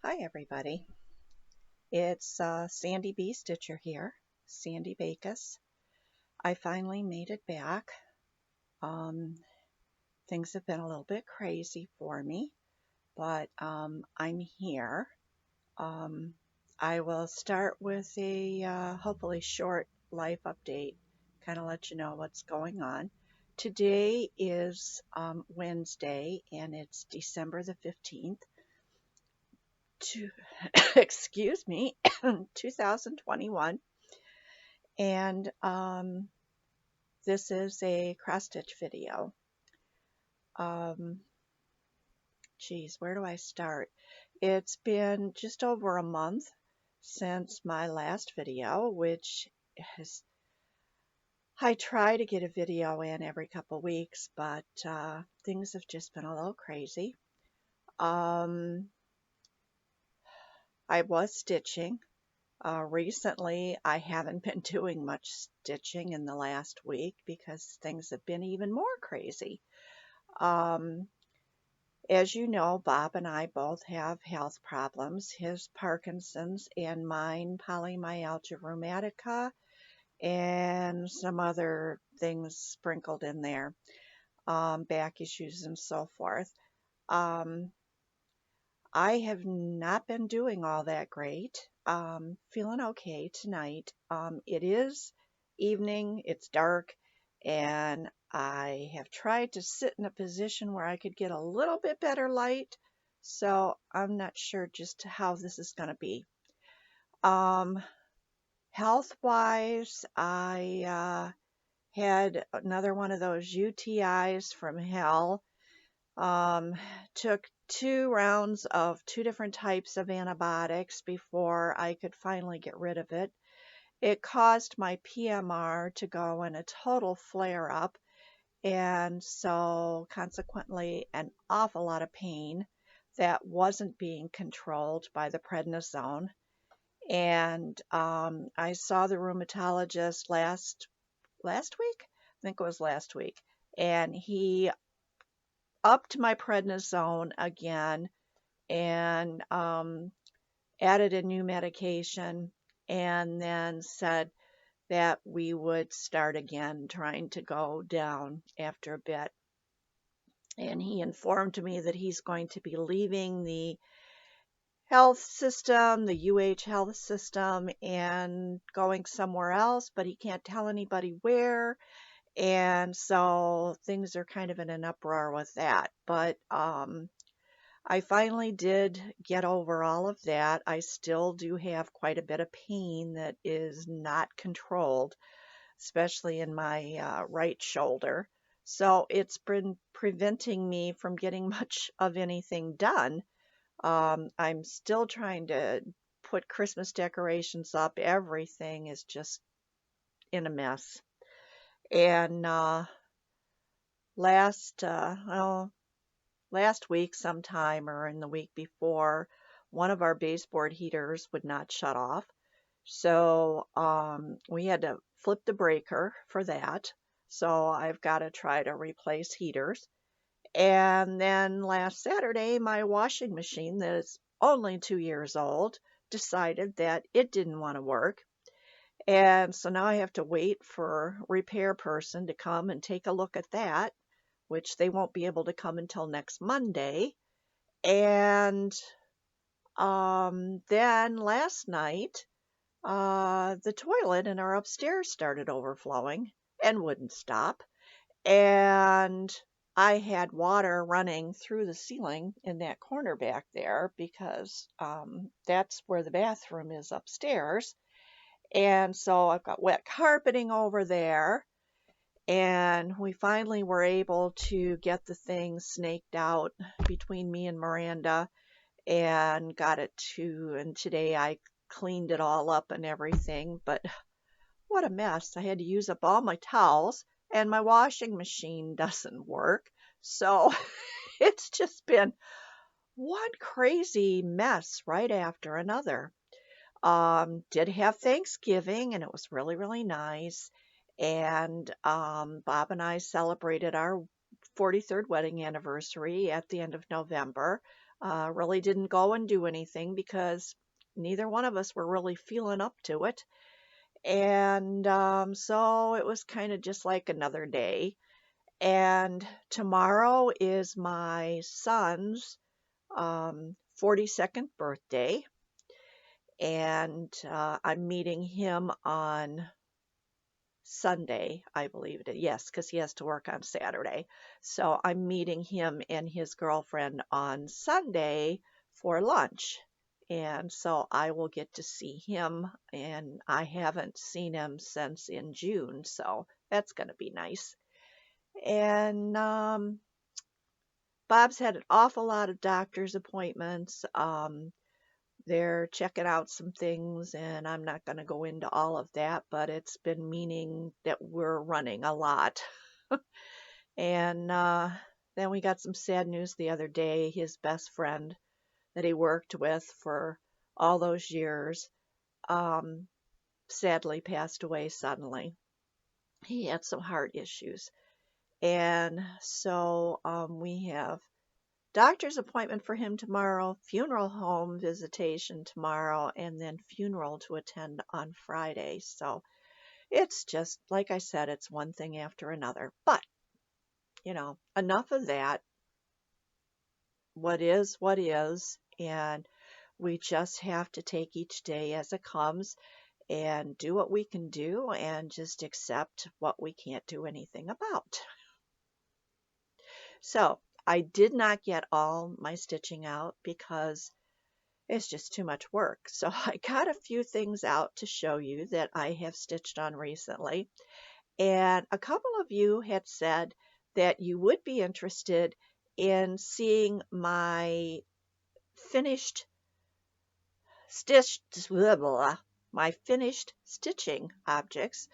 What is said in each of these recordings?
Hi everybody, it's sandybstitcher here, Sandy Bacus. I finally made it back. Um, Things have been a little bit crazy for me, but I'm here. Um, I will start with a hopefully short life update, kind of let you know what's going on. Today is Wednesday and it's December the 15th. To, excuse me, 2021, and this is a cross stitch video. Geez, where do I start? It's been just over a month since my last video, which has, I try to get a video in every couple weeks, but things have just been a little crazy. I was stitching. Recently, I haven't been doing much stitching in the last week because things have been even more crazy. As you know, Bob and I both have health problems. His Parkinson's and mine polymyalgia rheumatica and some other things sprinkled in there, back issues and so forth. I have not been doing all that great. Feeling okay tonight. It is evening, it's dark, and I have tried to sit in a position where I could get a little bit better light, so I'm not sure just how this is going to be. Health-wise, I had another one of those UTIs from hell. Took 2 rounds of 2 different types of antibiotics before I could finally get rid of it. It caused my PMR to go in a total flare-up, and so consequently an awful lot of pain that wasn't being controlled by the prednisone. And I saw the rheumatologist last week? I think it was last week. And he upped my prednisone again and added a new medication and then said that we would start again trying to go down after a bit. And he informed me that he's going to be leaving the health system, the UH health system, and going somewhere else, but he can't tell anybody where. And so things are kind of in an uproar with that. But I finally did get over all of that. I still do have quite a bit of pain that is not controlled, especially in my right shoulder. So it's been preventing me from getting much of anything done. I'm still trying to put Christmas decorations up. Everything is just in a mess. And last week sometime or in the week before, one of our baseboard heaters would not shut off. So we had to flip the breaker for that. So I've got to try to replace heaters. And then last Saturday, my washing machine that is only 2 years old decided that it didn't want to work. And so now I have to wait for a repair person to come and take a look at that, which they won't be able to come until next Monday. And then last night, the toilet in our upstairs started overflowing and wouldn't stop. And I had water running through the ceiling in that corner back there because that's where the bathroom is upstairs. And so I've got wet carpeting over there. And we finally were able to get the thing snaked out between me and Miranda and got it to, and today I cleaned it all up and everything. But what a mess. I had to use up all my towels and my washing machine doesn't work. So it's just been one crazy mess right after another. Did have Thanksgiving and it was really, really nice. And Bob and I celebrated our 43rd wedding anniversary at the end of November. Really didn't go and do anything because neither one of us were really feeling up to it. And so it was kind of just like another day. And tomorrow is my son's 42nd birthday. And I'm meeting him on Sunday, I believe it is. Yes, because he has to work on Saturday. So I'm meeting him and his girlfriend on Sunday for lunch. And so I will get to see him, and I haven't seen him since in June, so that's going to be nice. And Bob's had an awful lot of doctor's appointments. They're checking out some things, and I'm not going to go into all of that, but it's been meaning that we're running a lot. And then we got some sad news the other day. His best friend that he worked with for all those years sadly passed away suddenly. He had some heart issues. And so we have doctor's appointment for him tomorrow, funeral home visitation tomorrow, and then funeral to attend on Friday. So it's just, like I said, it's one thing after another. But, enough of that. What is, and we just have to take each day as it comes and do what we can do and just accept what we can't do anything about. So I did not get all my stitching out because it's just too much work. So I got a few things out to show you that I have stitched on recently. And a couple of you had said that you would be interested in seeing my finished stitching objects,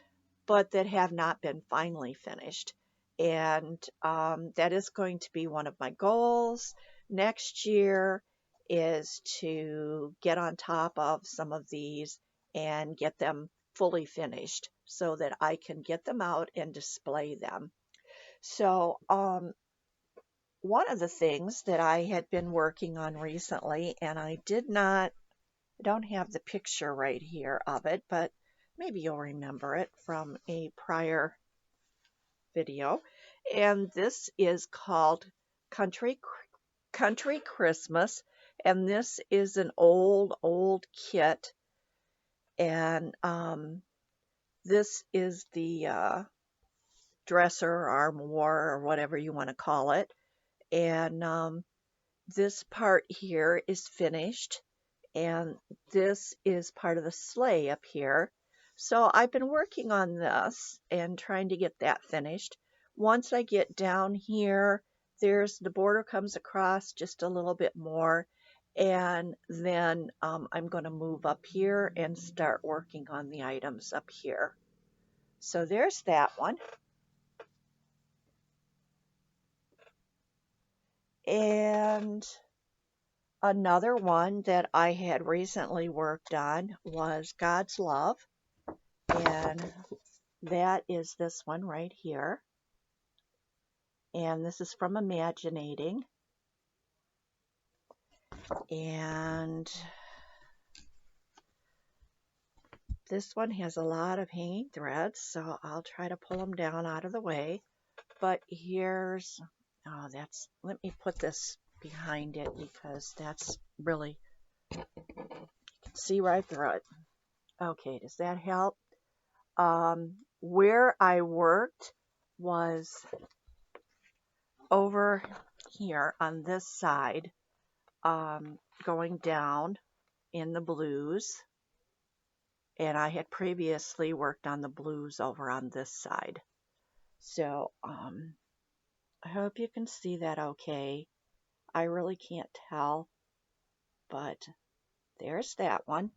but that have not been finally finished. And that is going to be one of my goals next year, is to get on top of some of these and get them fully finished so that I can get them out and display them. So one of the things that I had been working on recently, and I don't have the picture right here of it, but maybe you'll remember it from a prior video. And this is called Country Christmas. And this is an old kit. And this is the dresser, armoire, or whatever you want to call it. And this part here is finished. And this is part of the sleigh up here. So I've been working on this and trying to get that finished. Once I get down here, the border comes across just a little bit more, and then I'm going to move up here and start working on the items up here. So there's that one. And another one that I had recently worked on was God's Love. And that is this one right here. And this is from Imaginating. And this one has a lot of hanging threads, so I'll try to pull them down out of the way. But let me put this behind it because that's really, you can see right through it. Okay, does that help? Where I worked was over here on this side, going down in the blues, and I had previously worked on the blues over on this side. So I hope you can see that okay. I really can't tell, but there's that one.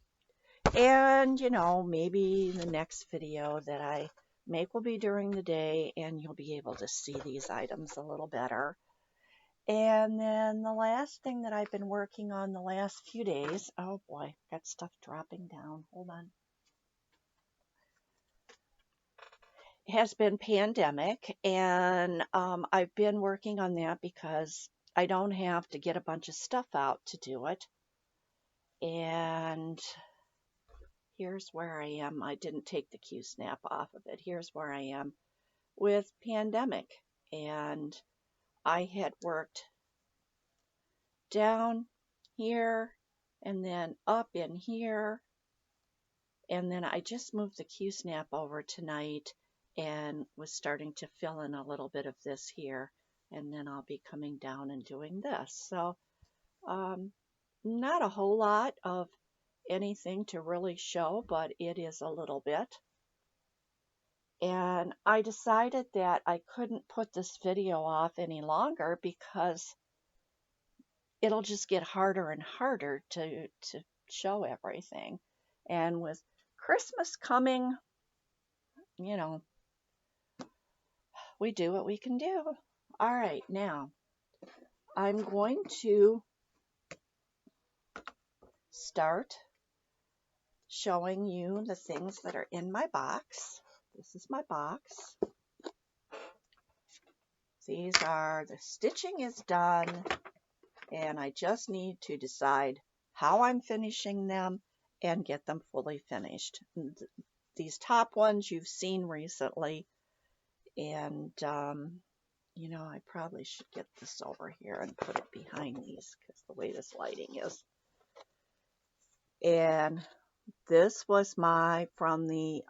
And maybe the next video that I make will be during the day, and you'll be able to see these items a little better. And then the last thing that I've been working on the last few days, oh boy, got stuff dropping down, hold on, has been Pandemic. And I've been working on that because I don't have to get a bunch of stuff out to do it. And here's where I am. I didn't take the Q-snap off of it. Here's where I am with pandemic. And I had worked down here and then up in here. And then I just moved the Q-snap over tonight and was starting to fill in a little bit of this here. And then I'll be coming down and doing this. So not a whole lot of anything to really show, but it is a little bit. And I decided that I couldn't put this video off any longer because it'll just get harder and harder to show everything. And with Christmas coming, you know, we do what we can do. All right, now I'm going to start showing you the things that are in my box. This is my box. These are, the stitching is done, and I just need to decide how I'm finishing them and get them fully finished. These top ones you've seen recently, and you know, I probably should get this over here and put it behind these because the way this lighting is. And this was from the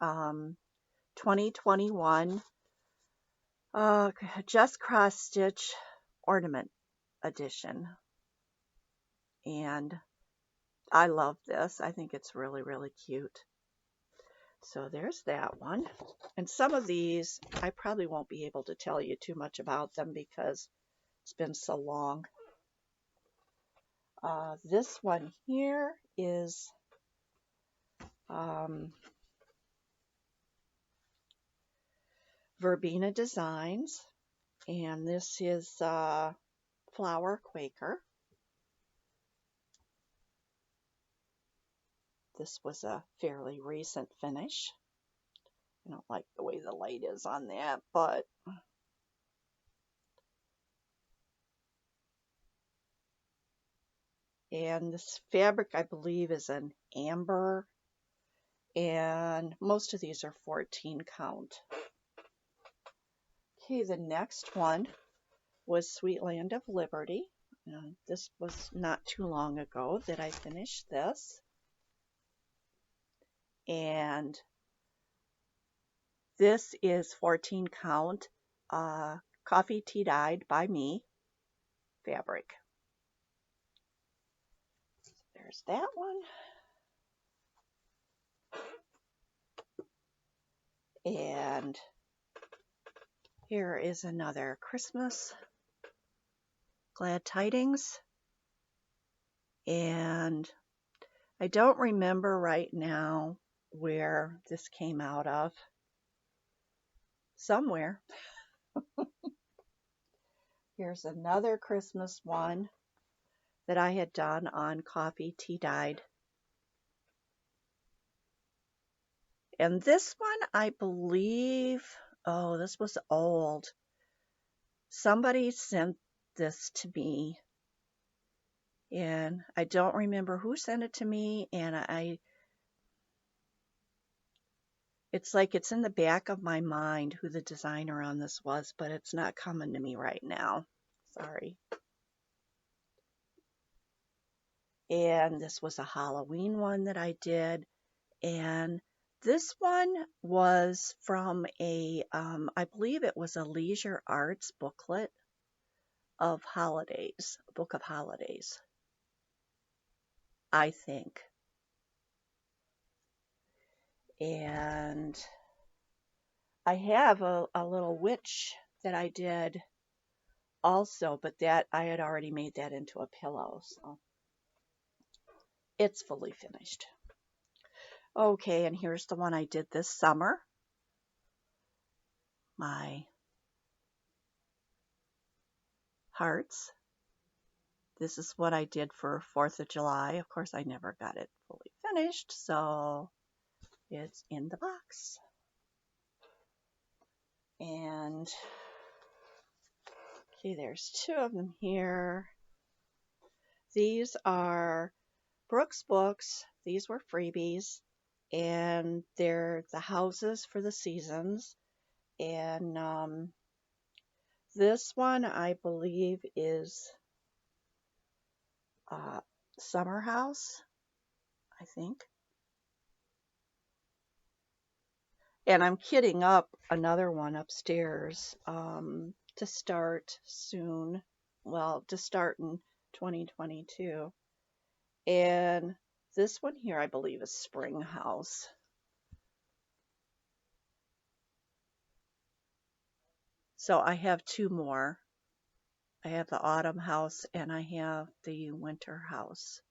2021 Just Cross Stitch Ornament Edition. And I love this. I think it's really, really cute. So there's that one. And some of these, I probably won't be able to tell you too much about them because it's been so long. This one here is Verbena Designs, and this is Flower Quaker. This was a fairly recent finish. I don't like the way the light is on that, but and this fabric, I believe, is an amber, and most of these are 14 count. Okay, the next one was Sweet Land of Liberty. This was not too long ago that I finished this. And this is 14 count coffee tea dyed by me fabric. There's that one. And here is another Christmas Glad Tidings. And I don't remember right now where this came out of. Somewhere. Here's another Christmas one that I had done on coffee tea dyed. And this one, I believe, oh, this was old. Somebody sent this to me, and I don't remember who sent it to me, and it's like it's in the back of my mind who the designer on this was, but it's not coming to me right now. Sorry. And this was a Halloween one that I did, and this one was from a, I believe it was a Leisure Arts booklet of holidays, a book of holidays, I think. And I have a little witch that I did also, but that I had already made that into a pillow, so it's fully finished. Okay, and here's the one I did this summer. My hearts. This is what I did for 4th of July. Of course, I never got it fully finished, so it's in the box. And Okay, there's 2 of them here. These are Brooks books. These were freebies, and they're the houses for the seasons. And this one, I believe, is Summer House, I think. And I'm kitting up another one upstairs to start soon. Well, to start in 2022. And this one here, I believe, is Spring House. So I have 2 more. I have the Autumn House and I have the Winter House.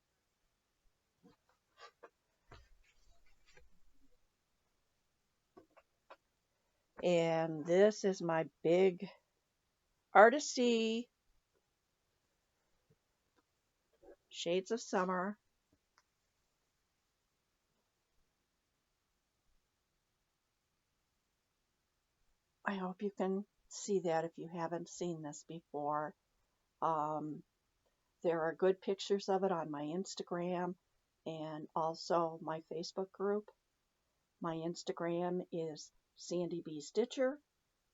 And this is my big Artisty Shades of Summer. I hope you can see that if you haven't seen this before. There are good pictures of it on my Instagram and also my Facebook group. My Instagram is sandybstitcher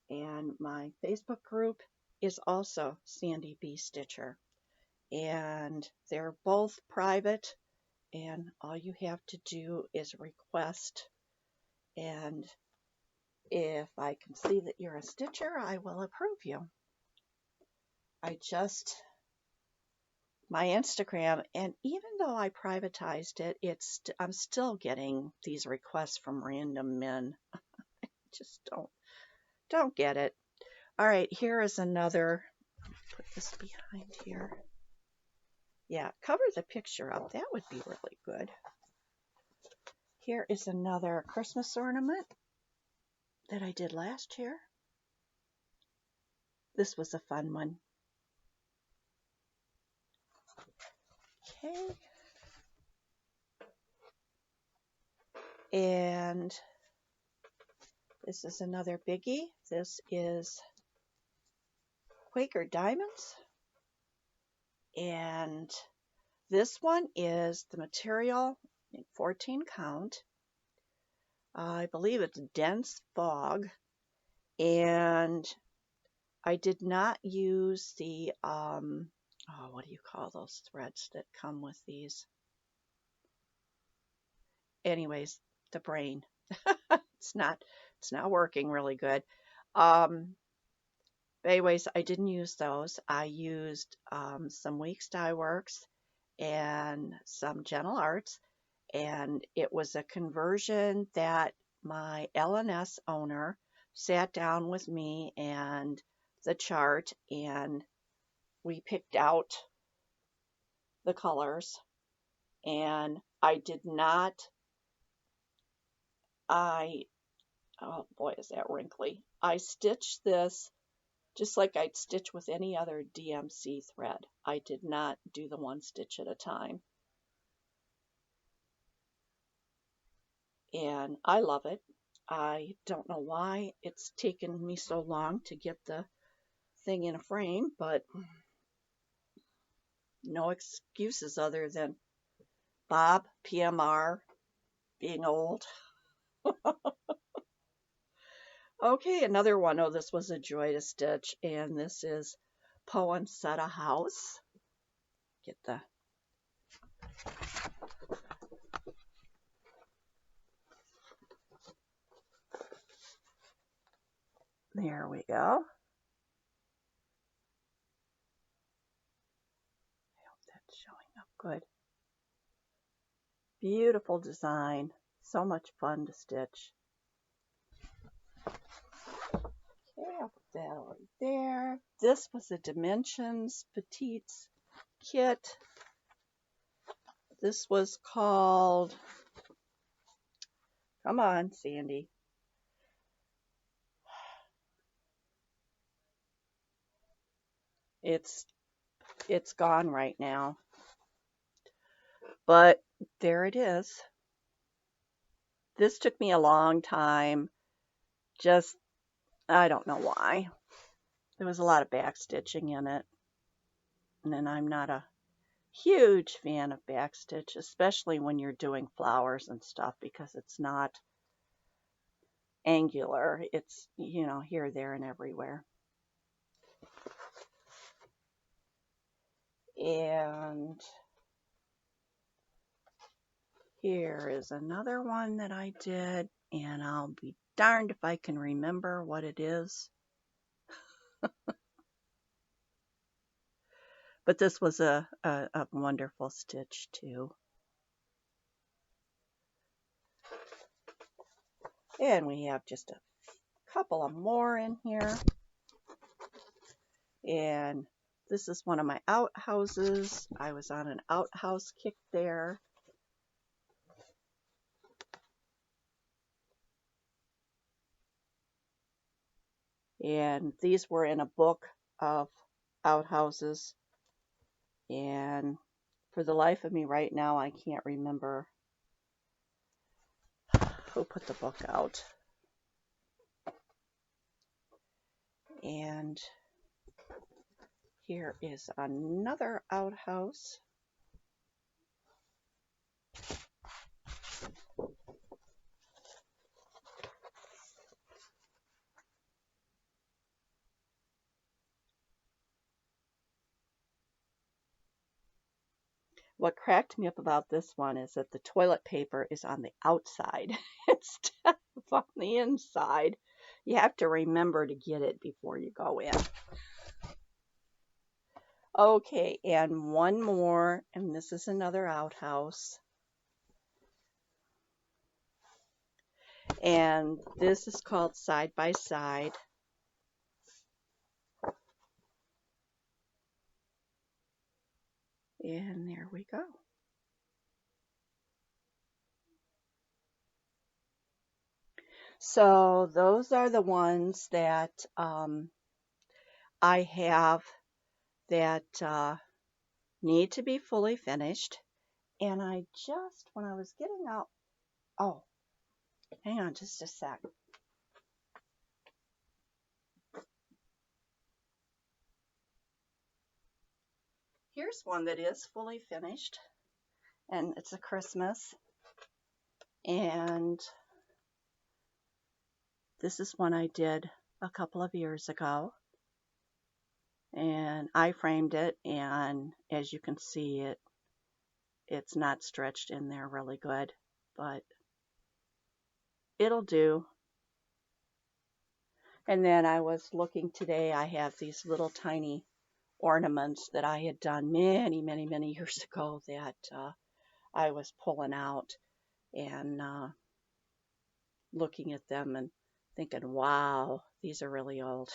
and my Facebook group is also sandybstitcher. And they're both private, and all you have to do is request, and if I can see that you're a stitcher, I will approve you. My Instagram, and even though I privatized it, I'm still getting these requests from random men. Just don't get it. All right, here is another. Put this behind here. Yeah, cover the picture up. That would be really good. Here is another Christmas ornament that I did last year. This was a fun one. Okay. And this is another biggie. This is Quaker Diamonds. And this one is the material in 14 count. I believe it's dense fog. And I did not use the, what do you call those threads that come with these? Anyways, the brain. It's not working really good. Anyways, I didn't use those. I used some Weeks Dye Works and some Gentle Arts, and it was a conversion that my L&S owner sat down with me and the chart, and we picked out the colors. And I did not, oh boy, is that wrinkly. I stitched this just like I'd stitch with any other DMC thread. I did not do the 1 stitch at a time. And I love it. I don't know why it's taken me so long to get the thing in a frame, but no excuses other than Bob, PMR, being old. Okay, another one. Oh, this was a joy to stitch, and this is Poinsettia House. Get the there we go. I hope that's showing up good. Beautiful design. So much fun to stitch. Okay, I'll put that over there. This was a Dimensions Petites Kit. This was called, come on, Sandy. It's gone right now. But there it is. This took me a long time. Just, I don't know why. There was a lot of back stitching in it, and I'm not a huge fan of backstitch, especially when you're doing flowers and stuff, because it's not angular. It's, you know, here, there, and everywhere. And here is another one that I did, and I'll be darned if I can remember what it is. But this was a wonderful stitch too. And we have just a couple of more in here. And this is one of my outhouses. I was on an outhouse kick there. And these were in a book of outhouses. And for the life of me right now, I can't remember who put the book out. And here is another outhouse. What cracked me up about this one is that the toilet paper is on the outside instead of on the inside. You have to remember to get it before you go in. Okay, and one more, and this is another outhouse. And this is called Side by Side. And there we go. So those are the ones that I have that need to be fully finished. And I just, when I was getting out, oh, hang on just a sec. Here's one that is fully finished, and it's a Christmas. And this is one I did a couple of years ago. And I framed it, and as you can see, it's not stretched in there really good, but it'll do. And then I was looking today, I have these little tiny ornaments that I had done many, many, many years ago that I was pulling out and looking at them and thinking, wow, these are really old.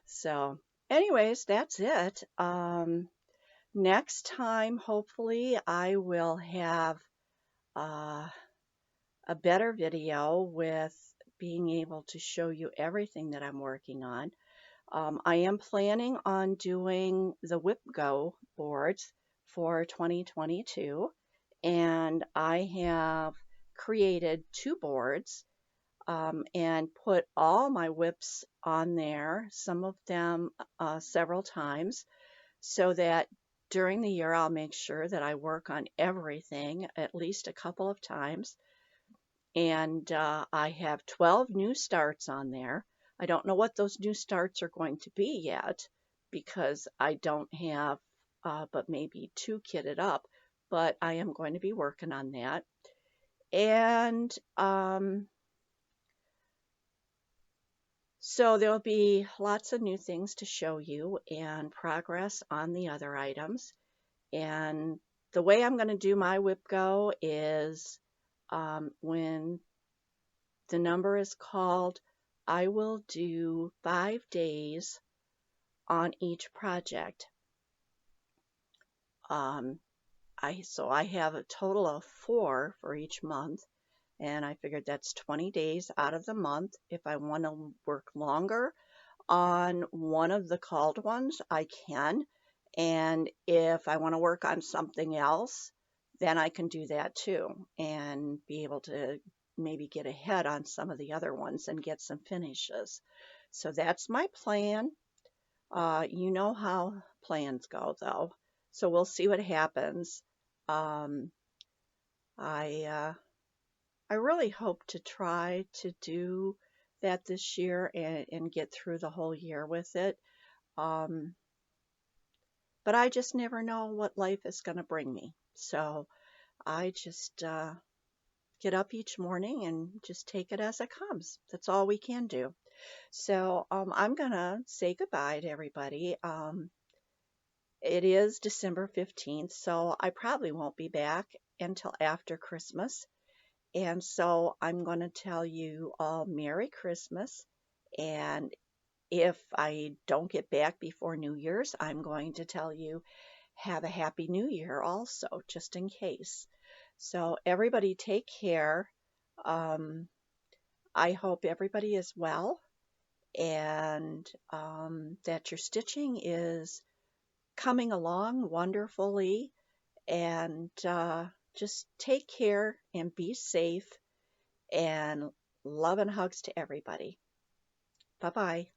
So anyways, that's it. Next time, hopefully, I will have a better video with being able to show you everything that I'm working on. I am planning on doing the Whip Go boards for 2022, and I have created 2 boards and put all my whips on there, some of them several times, so that during the year I'll make sure that I work on everything at least a couple of times. And I have 12 new starts on there. I don't know what those new starts are going to be yet because I don't have but maybe 2 kitted up, but I am going to be working on that. And so there'll be lots of new things to show you and progress on the other items. And the way I'm going to do my Whip Go is when the number is called, I will do 5 days on each project. So I have a total of 4 for each month, and I figured that's 20 days out of the month. If I want to work longer on one of the called ones, I can. And if I want to work on something else, then I can do that too and be able to maybe get ahead on some of the other ones and get some finishes. So that's my plan. You know how plans go, though. So we'll see what happens. Um, I really hope to try to do that this year and get through the whole year with it. Um, but I just never know what life is going to bring me. So I just get up each morning and just take it as it comes. That's all we can do. So I'm going to say goodbye to everybody. It is December 15th, so I probably won't be back until after Christmas. And so I'm going to tell you all Merry Christmas. And if I don't get back before New Year's, I'm going to tell you have a Happy New Year also, just in case. So everybody take care. Um, I hope everybody is well and that your stitching is coming along wonderfully. And just take care and be safe. And love and hugs to everybody. Bye bye.